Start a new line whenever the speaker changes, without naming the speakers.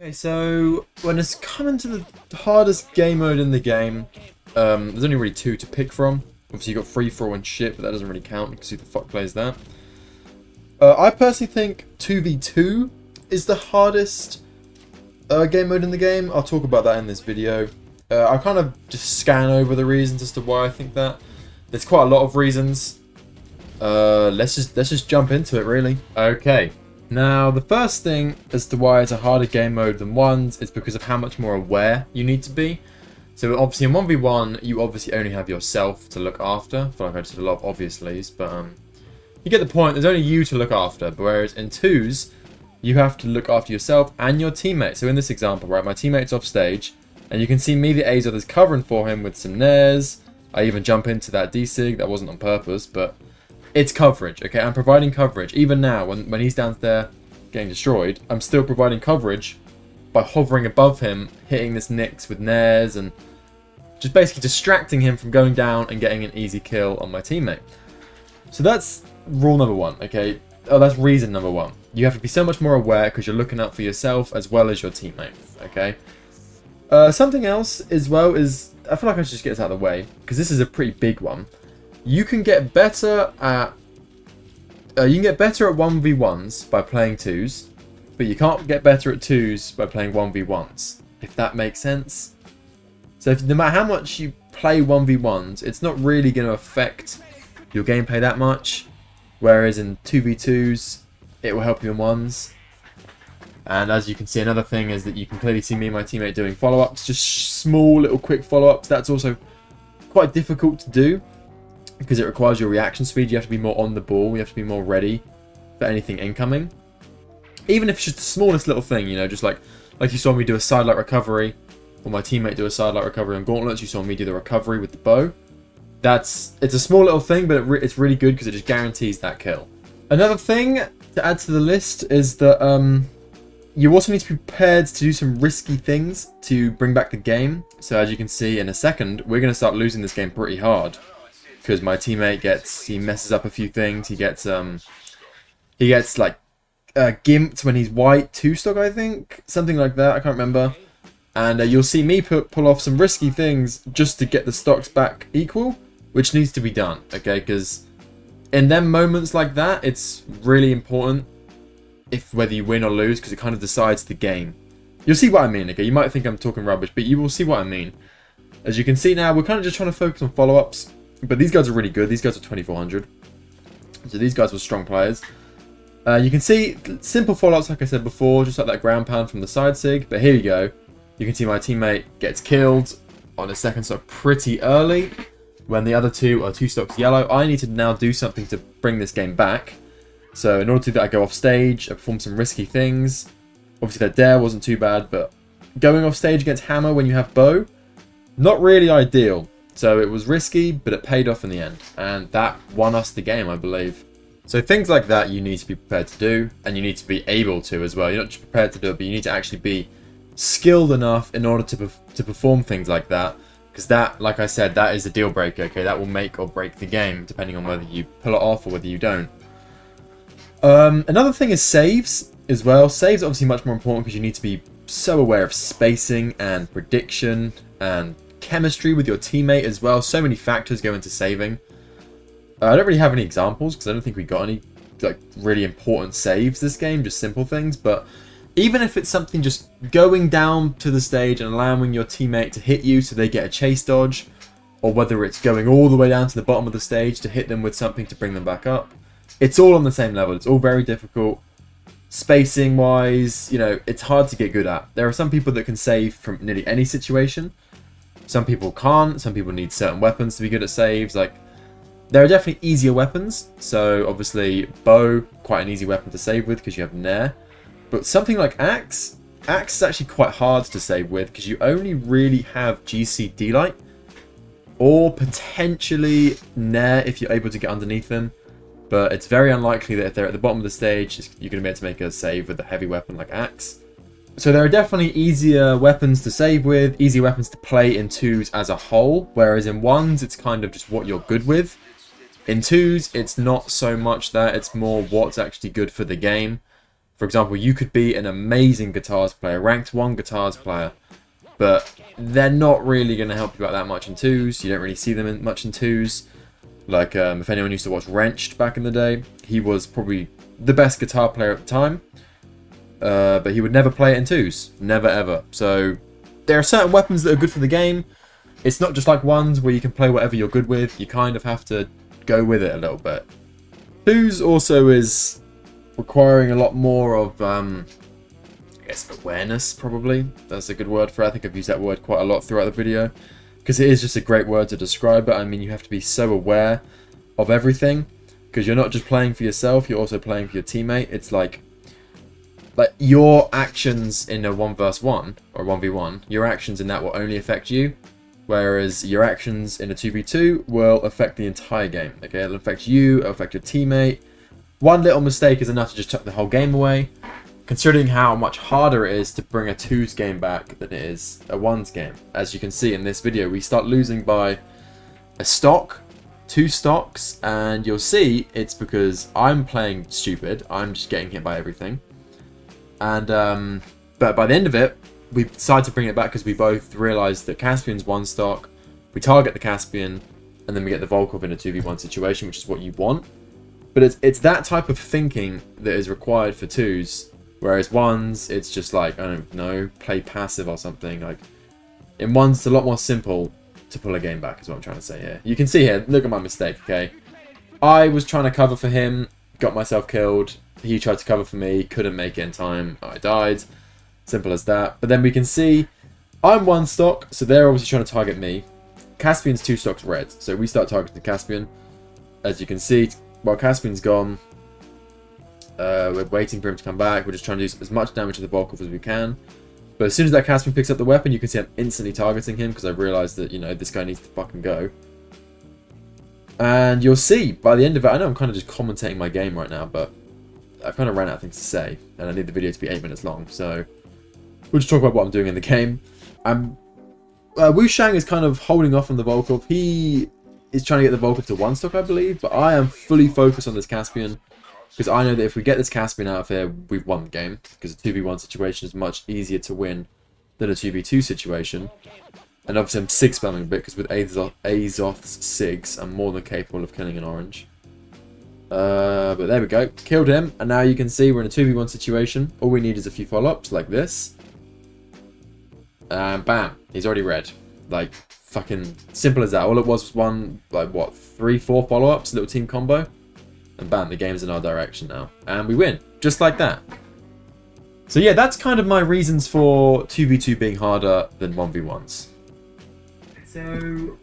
Okay, so when it's coming to the hardest game mode in the game, there's only really two to pick from. Obviously, you've got free for all and shit, but that doesn't really count because who the fuck plays that? I personally think 2v2 is the hardest game mode in the game. I'll talk about that in this video. I kind of just scan over the reasons as to why I think that. There's quite a lot of reasons. Let's just jump into it, really. Okay. Now, the first thing as to why it's a harder game mode than ones is because of how much more aware you need to be. So obviously in 1v1, you obviously only have yourself to look after. I feel like I just did a lot of obviously's, but you get the point. There's only you to look after. But whereas in twos, you have to look after yourself and your teammate. So in this example, right, my teammate's off stage, and you can see me, the Azor, is covering for him with some nairs. I even jump into that D-Sig. That wasn't on purpose, but it's coverage, okay? I'm providing coverage. Even now, when he's down there getting destroyed, I'm still providing coverage by hovering above him, hitting this Nyx with nairs, and just basically distracting him from going down and getting an easy kill on my teammate. So that's rule number one, okay? Oh, that's reason number one. You have to be so much more aware because you're looking out for yourself as well as your teammate, okay? Something else as well is, I feel like I should just get this out of the way, because this is a pretty big one. You can get better at 1v1s by playing twos, but you can't get better at twos by playing 1v1s, if that makes sense. So no matter how much you play 1v1s, it's not really going to affect your gameplay that much, whereas in 2v2s, it will help you in ones. And as you can see, another thing is that you can clearly see me and my teammate doing follow-ups, just small little quick follow-ups. That's also quite difficult to do, because it requires your reaction speed. You have to be more on the ball. You have to be more ready for anything incoming. Even if it's just the smallest little thing, you know, just like you saw me do a sidelight recovery, or my teammate do a sidelight recovery on gauntlets. You saw me do the recovery with the bow. It's a small little thing, but it's really good because it just guarantees that kill. Another thing to add to the list is that you also need to be prepared to do some risky things to bring back the game. So as you can see in a second, we're going to start losing this game pretty hard. Because my teammate he messes up a few things. He gets like gimped when he's white 2-stock, I think, something like that. I can't remember. And you'll see me pull off some risky things just to get the stocks back equal, which needs to be done, okay? Because in them moments like that, it's really important whether you win or lose, because it kind of decides the game. You'll see what I mean, okay? You might think I'm talking rubbish, but you will see what I mean. As you can see now, we're kind of just trying to focus on follow-ups. But these guys are really good. These guys are 2400. So these guys were strong players. You can see simple follow-ups, like I said before, just like that ground pound from the side sig. But here you go. You can see my teammate gets killed on his second stock pretty early, when the other two are 2 stocks yellow. I need to now do something to bring this game back. So in order to do that, I go off stage. I perform some risky things. Obviously, their dare wasn't too bad, but going off stage against hammer when you have bow, not really ideal. So it was risky, but it paid off in the end. And that won us the game, I believe. So things like that you need to be prepared to do. And you need to be able to as well. You're not just prepared to do it, but you need to actually be skilled enough in order to perform things like that. Because that, like I said, that is a deal breaker, okay? That will make or break the game, depending on whether you pull it off or whether you don't. Another thing is saves as well. Saves are obviously much more important because you need to be so aware of spacing and prediction and chemistry with your teammate as well. So many factors go into saving. I don't really have any examples because I don't think we got any like really important saves this game, just simple things. But even if it's something just going down to the stage and allowing your teammate to hit you so they get a chase dodge, or whether it's going all the way down to the bottom of the stage to hit them with something to bring them back up, it's all on the same level. It's all very difficult. Spacing wise, you know, it's hard to get good at. There are some people that can save from nearly any situation. Some people can't. Some people need certain weapons to be good at saves. Like, there are definitely easier weapons. So, obviously, bow, quite an easy weapon to save with because you have nair. But something like axe is actually quite hard to save with because you only really have GC D-Light. Or potentially nair if you're able to get underneath them. But it's very unlikely that if they're at the bottom of the stage, you're going to be able to make a save with a heavy weapon like axe. So there are definitely easier weapons to save with, easier weapons to play in twos as a whole, whereas in ones, it's kind of just what you're good with. In twos, it's not so much that, it's more what's actually good for the game. For example, you could be an amazing guitars player, ranked 1 guitars player, but they're not really going to help you out that much in 2s. You don't really see them much in 2s. Like, if anyone used to watch Wrenched back in the day, he was probably the best guitar player at the time, but he would never play it in 2s. Never, ever. So, there are certain weapons that are good for the game. It's not just like 1s where you can play whatever you're good with. You kind of have to go with it a little bit. 2s also is requiring a lot more of, I guess, awareness, probably. That's a good word for it. I think I've used that word quite a lot throughout the video, because it is just a great word to describe it. I mean, you have to be so aware of everything, because you're not just playing for yourself, you're also playing for your teammate. It's like your actions in a 1v1 or 1v1, your actions in that will only affect you, whereas your actions in a 2v2 will affect the entire game. Okay, it'll affect you, it'll affect your teammate. One little mistake is enough to just chuck the whole game away, considering how much harder it is to bring a 2's game back than it is a 1's game. As you can see in this video, we start losing by a stock, 2 stocks, and you'll see it's because I'm playing stupid. I'm just getting hit by everything. And but by the end of it, we decided to bring it back because we both realized that Caspian's 1 stock. We target the Caspian, and then we get the Volkov in a 2v1 situation, which is what you want. But it's that type of thinking that is required for 2s, whereas 1s, it's just like, I don't know, play passive or something. Like, in 1s, it's a lot more simple to pull a game back, is what I'm trying to say here. You can see here, look at my mistake, okay? I was trying to cover for him, got myself killed. He tried to cover for me, couldn't make it in time, I died. Simple as that. But then we can see, I'm 1 stock, so they're obviously trying to target me. Caspian's 2 stocks red, so we start targeting the Caspian. As you can see, while Caspian's gone, we're waiting for him to come back. We're just trying to do as much damage to the Volkov as we can. But as soon as that Caspian picks up the weapon, you can see I'm instantly targeting him because I realised that, you know, this guy needs to fucking go. And you'll see, by the end of it, I know I'm kind of just commentating my game right now, but I've kind of ran out of things to say, and I need the video to be 8 minutes long, so we'll just talk about what I'm doing in the game. Wu Shang is kind of holding off on the Volkov. He is trying to get the Volkov to 1 stock, I believe, but I am fully focused on this Caspian, because I know that if we get this Caspian out of here, we've won the game, because a 2v1 situation is much easier to win than a 2v2 situation. And obviously I'm sig spamming a bit, because with Azoth's sigs, I'm more than capable of killing an orange. But there we go, killed him, and now you can see we're in a 2v1 situation. All we need is a few follow-ups, like this. And bam, he's already red. Like, fucking simple as that. All it was one, like, what, 3-4 follow-ups, little team combo. And bam, the game's in our direction now. And we win, just like that. So yeah, that's kind of my reasons for 2v2 being harder than 1v1s.
So,